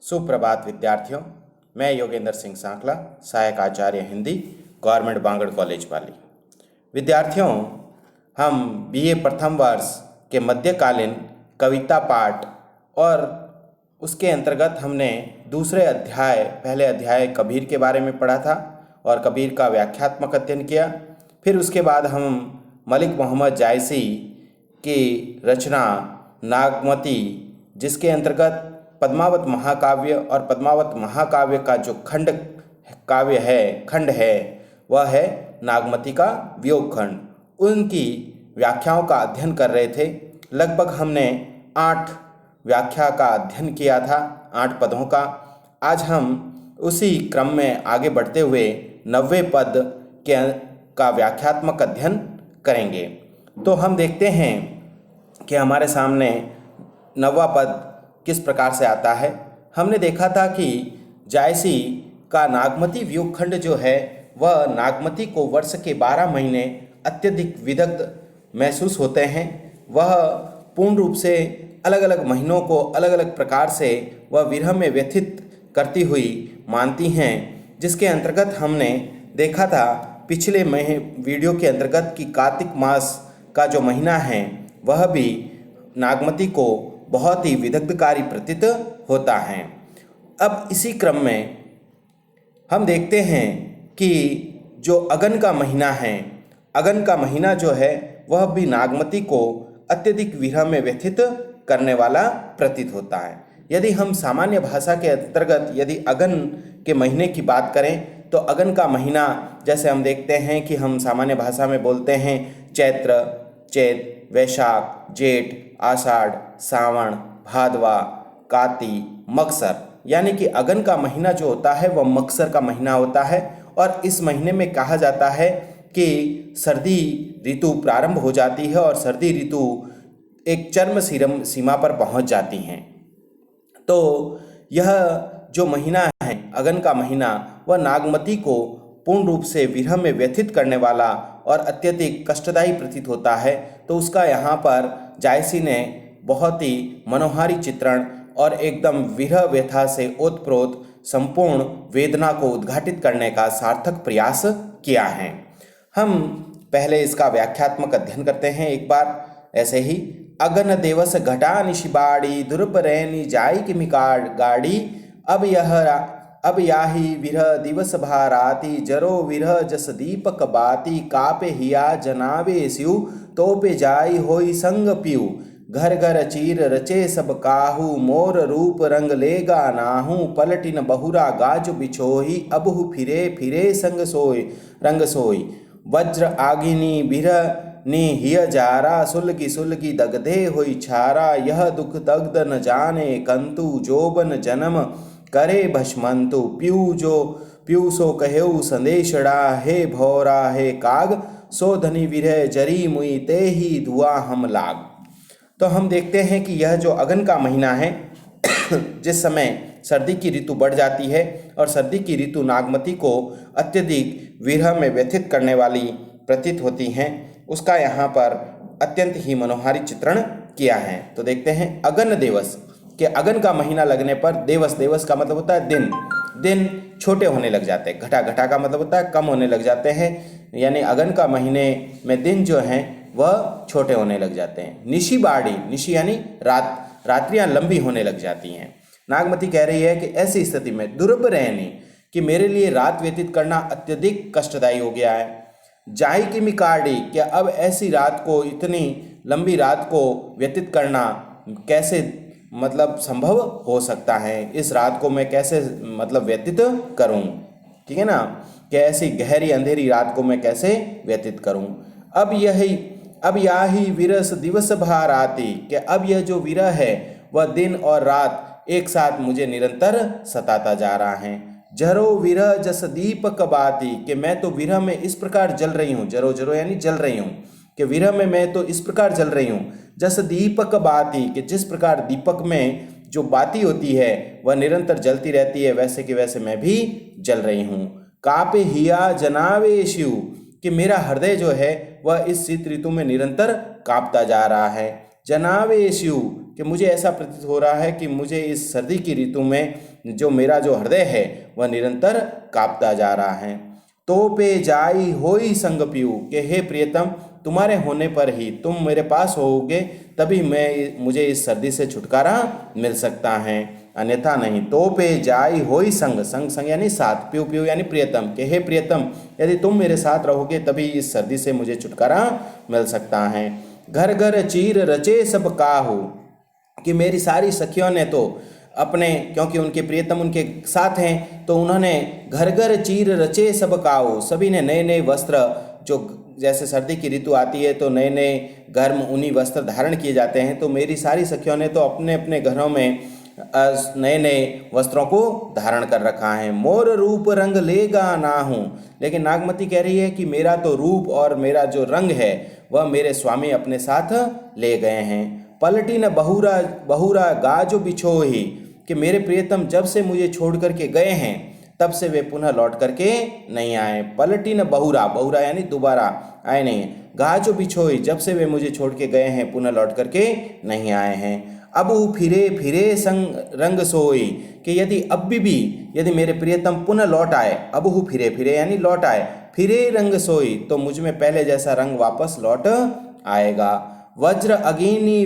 सुप्रभात विद्यार्थियों। मैं योगेंद्र सिंह सांकला, सहायक आचार्य हिंदी, गवर्नमेंट बांगड़ कॉलेज पाली। विद्यार्थियों, हम बीए प्रथम वर्ष के मध्यकालीन कविता पाठ और उसके अंतर्गत हमने पहले अध्याय कबीर के बारे में पढ़ा था और कबीर का व्याख्यात्मक अध्ययन किया। फिर उसके बाद हम मलिक मोहम्मद जायसी की रचना नागमती, जिसके अंतर्गत पद्मावत महाकाव्य और पद्मावत महाकाव्य का जो खंड है वह है नागमती का वियोग खंड, उनकी व्याख्याओं का अध्ययन कर रहे थे। लगभग हमने 8 व्याख्या का अध्ययन किया था, 8 पदों का। आज हम उसी क्रम में आगे बढ़ते हुए 90वें पद का व्याख्यात्मक अध्ययन करेंगे। तो हम देखते हैं कि हमारे सामने 90वां पद किस प्रकार से आता है। हमने देखा था कि जायसी का नागमती वियोग खंड जो है वह नागमती को वर्ष के 12 महीने अत्यधिक विदग्ध महसूस होते हैं। वह पूर्ण रूप से अलग अलग महीनों को अलग अलग प्रकार से वह विरह में व्यथित करती हुई मानती हैं, जिसके अंतर्गत हमने देखा था पिछले वीडियो के अंतर्गत कि कार्तिक मास का जो महीना है वह भी नागमती को बहुत ही विदग्धकारी प्रतीत होता है। अब इसी क्रम में हम देखते हैं कि जो अगन का महीना है, अगन का महीना जो है वह भी नागमती को अत्यधिक विरह में व्यथित करने वाला प्रतीत होता है। यदि हम सामान्य भाषा के अंतर्गत यदि अगन के महीने की बात करें तो अगन का महीना जैसे हम देखते हैं कि हम सामान्य भाषा में बोलते हैं चैत्र, चैत, वैशाख, जेठ, आषाढ़, सावन, भादवा, काती, मकसर, यानी कि अगन का महीना जो होता है वह मकसर का महीना होता है। और इस महीने में कहा जाता है कि सर्दी ऋतु प्रारंभ हो जाती है और सर्दी ऋतु एक चरम सीमा पर पहुंच जाती हैं। तो यह जो महीना है अगन का महीना वह नागमती को पूर्ण रूप से विरह में व्यथित करने वाला और अत्यधिक कष्टदायी प्रतीत होता है। तो उसका यहाँ पर जायसी ने बहुत ही मनोहारी चित्रण और एकदम विरह व्यथा से ओतप्रोत संपूर्ण वेदना को उद्घाटित करने का सार्थक प्रयास किया है। हम पहले इसका व्याख्यात्मक अध्ययन करते हैं एक बार ऐसे ही। अगन देवस घटा निशिबाड़ी दुर्परैनी जाई की मिकाड़ गाड़ी, अब याही विरह दिवस भाराती जरो विरह जस दीपक बाती, कापे हिया जनावे स्यु तोपे जाई होई संग पियु, घर घर चीर रचे सब काहू मोर रूप रंग लेगा नाहू, पलटिन बहुरा गाज बिछोही अबहु फिरे फिरे रंग सोई, वज्र आगिनी बिरह नी हिय जारा, सुलगी सुलगी दगधे होई छारा, यह दुख दग्ध न जाने कंतु, जोबन जन्म करे भस्मंतु, प्यू सो कहेऊ संदेशड़ा, हे भौरा हे काग, सो धनी विरह जरी मुई ते ही धुआ हम लाग। तो हम देखते हैं कि यह जो अगन का महीना है जिस समय सर्दी की ऋतु बढ़ जाती है और सर्दी की ऋतु नागमती को अत्यधिक विरह में व्यथित करने वाली प्रतीत होती हैं, उसका यहाँ पर अत्यंत ही मनोहारी चित्रण किया है। तो देखते हैं अगन दिवस के अगन का महीना लगने पर देवस का मतलब होता है दिन छोटे होने लग जाते हैं। घटा का मतलब होता है कम होने लग जाते हैं, यानी अगन का महीने में दिन जो हैं वह छोटे होने लग जाते हैं। निशी बाड़ी, निशी यानी रात्रियां लंबी होने लग जाती हैं। नागमती कह रही है कि ऐसी स्थिति में दुर्भ रहने कि मेरे लिए रात व्यतीत करना अत्यधिक कष्टदायी हो गया है। जाई की मिकाड़ी, क्या अब ऐसी रात को, इतनी लंबी रात को व्यतीत करना कैसे मतलब संभव हो सकता है, इस रात को मैं कैसे मतलब व्यतीत करूं, ठीक है ना, कि ऐसी गहरी अंधेरी रात को मैं कैसे व्यतीत करूं। अब याही विरस दिवस भार आती, कि अब यह जो विरह है वह दिन और रात एक साथ मुझे निरंतर सताता जा रहा है। जरो विरह जस दीपक बाती, कि मैं तो विरह में इस प्रकार जल रही हूँ, जरो यानी जल रही हूँ, कि विरह में मैं तो इस प्रकार जल रही हूँ। जस दीपक बाती, कि जिस प्रकार दीपक में जो बाती होती है वह निरंतर जलती रहती है, वैसे कि वैसे मैं भी जल रही हूँ। कापे हिया जनावे शिव, कि मेरा हृदय जो है वह इस शीत ऋतु में निरंतर कांपता जा रहा है। जनावे शिव, कि मुझे ऐसा प्रतीत हो रहा है कि मुझे इस सर्दी की ऋतु में जो मेरा जो हृदय है वह निरंतर कांपता जा रहा है। तो पे जाई होई संग पियू, कि हे प्रियतम तुम्हारे होने पर ही, तुम मेरे पास होगे तभी मुझे इस सर्दी से छुटकारा मिल सकता है, अन्यथा नहीं। तो पे जाई होई संग, संग संग यानी साथ, पियू पियू यानी प्रियतम, कि हे प्रियतम यदि तुम मेरे साथ रहोगे तभी इस सर्दी से मुझे छुटकारा मिल सकता है। घर घर चीर रचे सब काहू, कि मेरी सारी सखियों ने तो अपने, क्योंकि उनके प्रियतम उनके साथ हैं तो उन्होंने घर घर चीर रचे सब काहू, सभी ने नए नए वस्त्र, जो जैसे सर्दी की ऋतु आती है तो नए नए गर्म ऊनी वस्त्र धारण किए जाते हैं, तो मेरी सारी सखियों ने तो अपने अपने घरों में नए नए वस्त्रों को धारण कर रखा है। मोर रूप रंग लेगा ना हूँ, लेकिन नागमती कह रही है कि मेरा तो रूप और मेरा जो रंग है वह मेरे स्वामी अपने साथ ले गए हैं। पलटी न बहुरा बहुरा गाजो बिछोही, कि मेरे प्रियतम जब से मुझे छोड़ करके गए हैं तब से वे पुनः लौट करके नहीं आए। पलटी न बहुरा, बहुरा यानी दोबारा आए नहीं। गाजो बिछोई, जब से वे मुझे छोड़ के गए हैं पुनः लौट करके नहीं आए हैं। अब फिरे फिरे संग रंग सोई, कि यदि अब भी यदि मेरे प्रियतम पुनः लौट आए, अब फिरे फिरे यानी लौट आए, फिरे रंग सोई, तो मुझ में पहले जैसा रंग वापस लौट आएगा। वज्र अग्नि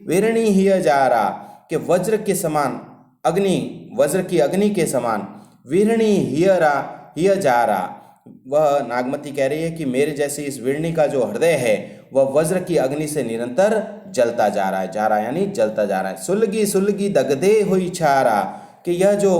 विरणी हिय जा रहा, कि वज्र के समान अग्नि, वज्र की अग्नि के समान, विरणी हिय जा रहा, वह नागमती कह रही है कि मेरे जैसे इस विरणी का जो हृदय है वह वज्र की अग्नि से निरंतर जलता जा रहा है, जा रहा है यानी जलता जा रहा है। सुलगी सुलगी दगदे हुई छारा, कि यह जो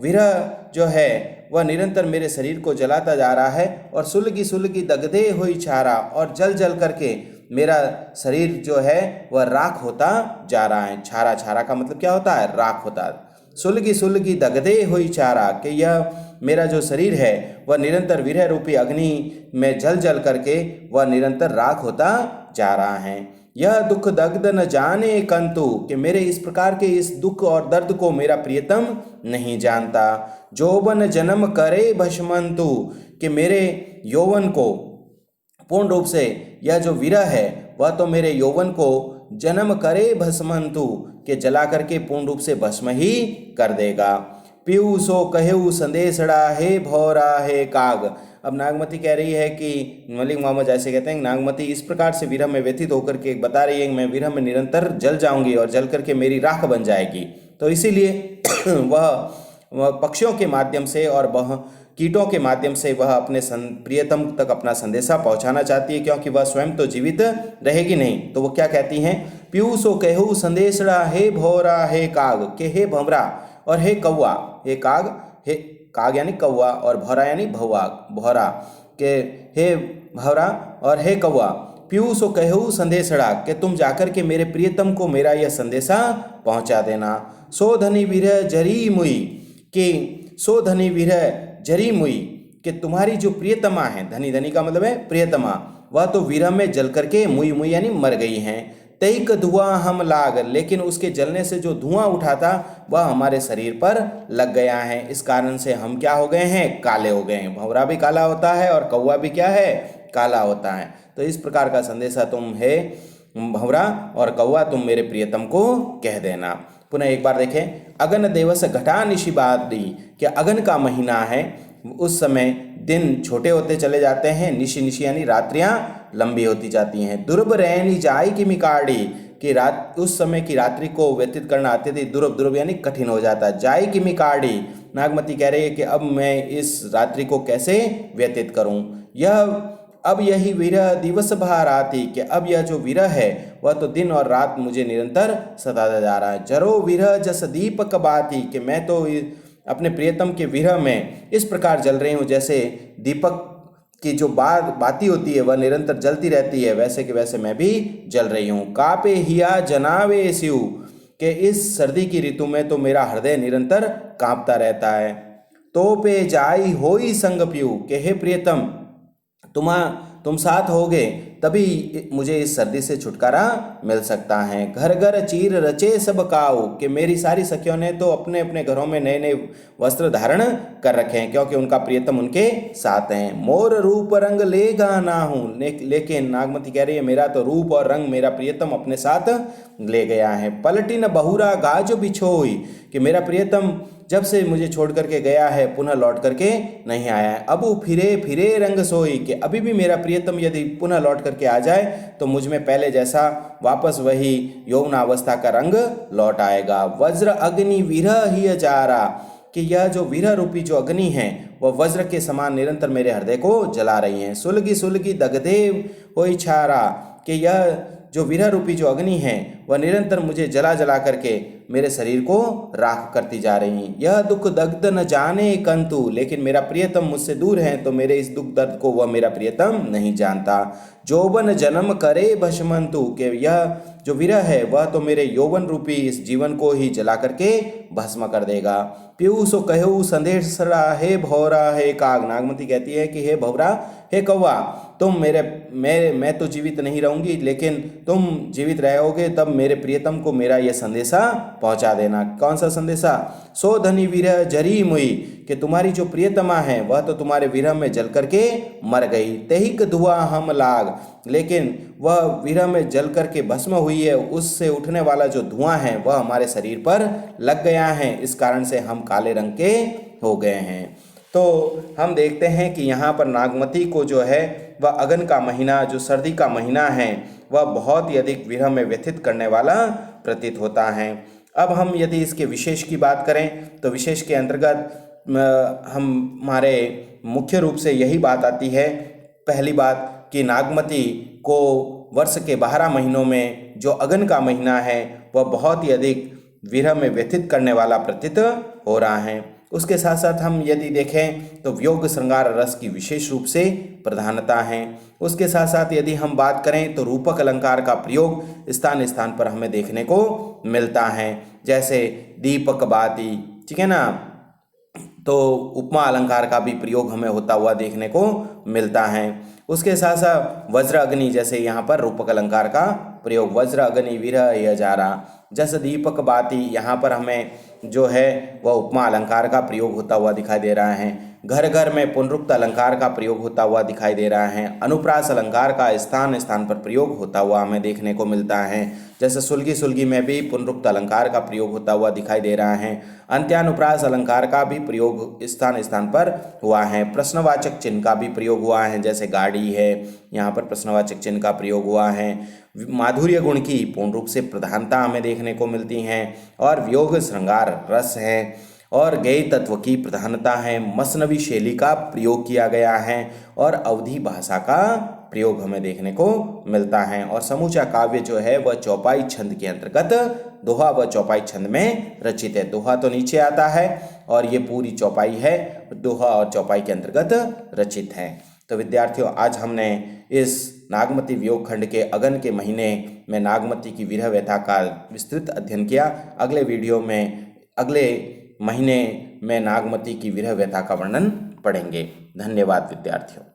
विरह जो है वह निरंतर मेरे शरीर को जलाता जा रहा है, और सुलगी सुलगी दगदे हुई छारा, और जल जल करके मेरा शरीर जो है वह राख होता जा रहा है। छारा, छारा का मतलब क्या होता है? राख होता है। सुलगी सुलगी दगदे हुई चारा, कि यह मेरा जो शरीर है वह निरंतर विरह रूपी अग्नि में जल जल करके वह निरंतर राख होता जा रहा है। यह दुख दग्ध न जाने कंतु, कि मेरे इस प्रकार के इस दुख और दर्द को मेरा प्रियतम नहीं जानता। जोबन जन्म करे भस्मंतु, कि मेरे यौवन को पूर्ण रूप से यह जो विरह है वह तो मेरे यौवन को जन्म करे भस्मंतु, के जला करके पूर्ण रूप से भस्म ही कर देगा। पीऊ सो कहेऊ संदेशड़ा, हे भौरा हे काग। अब नागमती कह रही है कि मलिक मोहम्मद जैसे कहते हैं, नागमती इस प्रकार से विरह में व्यथित होकर के बता रही है कि मैं विरह में निरंतर जल जाऊंगी और जल करके मेरी राख बन जाएगी। तो इसीलिए वह पक्षियों के माध्यम से और वह कीटों के माध्यम से वह अपने प्रियतम तक अपना संदेशा पहुंचाना चाहती है, क्योंकि वह स्वयं तो जीवित रहेगी नहीं। तो वो क्या कहती हैं? पीयूषो कहू संदेशड़ा, हे भौरा हे काग, के हे भंवरा और हे कौआ, हे काग, हे काग यानी कौआ और भौरा यानी भौआ, भौरा, के हे भौरा और हे कौआ। पीयूषो कहू संदेशड़ा, के तुम जाकर के मेरे प्रियतम को मेरा यह संदेशा पहुंचा देना। सो धनी विरह जरी मुई, कि सो धनी विरह जरी मुई, कि तुम्हारी जो प्रियतमा है, धनी धनी का मतलब है प्रियतमा, वह तो विरह में जल करके मुई मुई यानी मर गई हैं। तैक धुआं हम लाग, लेकिन उसके जलने से जो धुआं उठा था वह हमारे शरीर पर लग गया है। इस कारण से हम क्या हो गए हैं? काले हो गए हैं। भंवरा भी काला होता है और कौवा भी क्या है? काला होता है। तो इस प्रकार का संदेशा तुम है भंवरा और कौवा तुम मेरे प्रियतम को कह देना। पुनः एक बार देखें, अगन दिवस घटा निशिबादी, कि अगन का महीना है, उस समय दिन छोटे होते चले जाते हैं, निशी निशी यानी रात्रियां लंबी होती जाती हैं। दुर्ब रैनी जाई की मिकाड़ी, कि रात उस समय की रात्रि को व्यतीत करना अत्यधिक दुर्ब, दुर्ब यानी कठिन हो जाता है। जाई की मिकाड़ी, नागमती कह रही है कि अब मैं इस रात्रि को कैसे व्यतीत करूं। यह अब यही विरह दिवस भर आती, कि अब यह जो विरह है वह तो दिन और रात मुझे निरंतर सताता जा रहा है। जरो विरह जस दीपक बाती, कि मैं तो अपने प्रियतम के विरह में इस प्रकार जल रही हूँ जैसे दीपक की जो बाती होती है वह निरंतर जलती रहती है, वैसे कि वैसे मैं भी जल रही हूँ। कापे हिया जनावे सिउ, कि इस सर्दी की ऋतु में तो मेरा हृदय निरंतर कांपता रहता है। तो पे जाई होई संग पियू, कि हे प्रियतम तुम साथ होगे तभी मुझे इस सर्दी से छुटकारा मिल सकता है। घर घर चीर रचे सब काऊ, कि मेरी सारी सखियों ने तो अपने अपने घरों में नए नए वस्त्र धारण कर रखे हैं, क्योंकि उनका प्रियतम उनके साथ हैं। मोर रूप रंग लेगा ना हूँ, लेकिन नागमती कह रही है मेरा तो रूप और रंग मेरा प्रियतम अपने साथ ले गया है। पलटी न बहुरा गाज बिछोई, कि मेरा प्रियतम जब से मुझे छोड़ करके गया है पुनः लौट करके नहीं आया है। अब फिरे फिरे रंग सोई, कि अभी भी मेरा प्रियतम यदि पुनः लौट करके आ जाए तो मुझ में पहले जैसा वापस वही यौवनावस्था का रंग लौट आएगा। वज्र अग्नि विरह ही जारा, कि यह जो विरह रूपी जो अग्नि है वह वज्र के समान निरंतर मेरे हृदय को जला रही हैं। सुलगी सुलगी दगधे होई छारा, कि यह जो विरह रूपी जो अग्नि है वह निरंतर मुझे जला जला करके मेरे शरीर को राख करती जा रही हैं। यह दुख दग्ध न जाने कंतु, लेकिन मेरा प्रियतम मुझसे दूर है तो मेरे इस दुख दर्द को वह मेरा प्रियतम नहीं जानता। जोबन जन्म करे भस्मंतु, कि यह जो विरह है वह तो मेरे यौवन रूपी इस जीवन को ही जला करके भस्म कर देगा। पीयूष कहू संदेशरा, हे भौरा हे काग, नागमती कहती है कि हे भौरा हे कौवा, तुम मैं तो जीवित नहीं रहूंगी, लेकिन तुम जीवित रहोगे तब मेरे प्रियतम को मेरा यह संदेशा पहुंचा देना। कौन सा संदेशा? सो धनी विरह जरी मुई, कि तुम्हारी जो प्रियतमा है वह तो तुम्हारे विरह में जल करके मर गई। तेहिक धुआं हम लाग, लेकिन वह विरह में जल करके भस्म हुई है, उससे उठने वाला जो धुआं है वह हमारे शरीर पर लग गया है, इस कारण से हम काले रंग के हो गए हैं। तो हम देखते हैं कि यहाँ पर नागमती को जो है वह अगन का महीना, जो सर्दी का महीना है, वह बहुत ही अधिक विरह में व्यथित करने वाला प्रतीत होता है। अब हम यदि इसके विशेष की बात करें तो विशेष के अंतर्गत हमारे मुख्य रूप से यही बात आती है। पहली बात कि नागमती को वर्ष के 12 महीनों में जो अगन का महीना है वह बहुत ही अधिक विरह में व्यथित करने वाला प्रतीत हो रहा है। उसके साथ साथ हम यदि देखें तो वियोग श्रृंगार रस की विशेष रूप से प्रधानता है। उसके साथ साथ यदि हम बात करें तो रूपक अलंकार का प्रयोग स्थान स्थान पर हमें देखने को मिलता है, जैसे दीपक बाती, ठीक है ना, तो उपमा अलंकार का भी प्रयोग हमें होता हुआ देखने को मिलता है। उसके साथ साथ वज्र अग्नि, जैसे यहाँ पर रूपक अलंकार का प्रयोग, वज्र अग्नि विरह यजारा, जैसे दीपक बाती, यहाँ पर हमें जो है वह उपमा अलंकार का प्रयोग होता हुआ दिखाई दे रहा है। घर घर में पुनरुक्त अलंकार का प्रयोग होता हुआ दिखाई दे रहा है। अनुप्रास अलंकार का स्थान स्थान पर प्रयोग होता हुआ हमें देखने को मिलता है, जैसे सुलगी सुलगी में भी पुनरुक्त अलंकार का प्रयोग होता हुआ दिखाई दे रहा है। अंत्यानुप्रास अलंकार का भी प्रयोग स्थान स्थान पर हुआ है। प्रश्नवाचक चिन्ह का भी प्रयोग हुआ है, जैसे गाड़ी है, यहाँ पर प्रश्नवाचक चिन्ह का प्रयोग हुआ है। माधुर्य गुण की पूर्ण रूप से प्रधानता हमें देखने को मिलती हैं, और वियोग श्रृंगार रस है, और गेय तत्व की प्रधानता है। मसनवी शैली का प्रयोग किया गया है, और अवधी भाषा का प्रयोग हमें देखने को मिलता है। और समूचा काव्य जो है वह चौपाई छंद के अंतर्गत दोहा व चौपाई छंद में रचित है। दोहा तो नीचे आता है और ये पूरी चौपाई है दोहा और चौपाई के अंतर्गत रचित है। तो विद्यार्थियों, आज हमने इस नागमती वियोग खंड के अगन के महीने में नागमती की विरह व्यथा का विस्तृत अध्ययन किया। अगले वीडियो में अगले महीने में नागमती की विरह व्यथा का वर्णन पढ़ेंगे। धन्यवाद विद्यार्थियों।